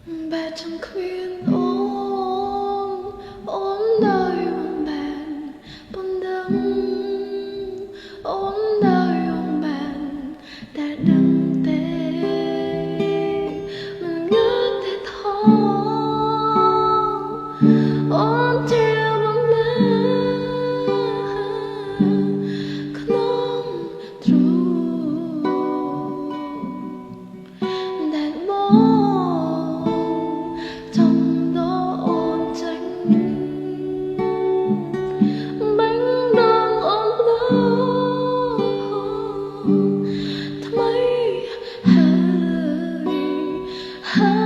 បែរចង់ឃ្លានអូនដើរយំបែនប៉ុណ្ណឹងអូនដើរយំបែនតែដឹងទេមិនងើបតែថអូនជាបំលើក្នុងទ្រូដែលមកចំដោអូនចេញបាញ់ដងអូនផ្ដោថ្មីហើយ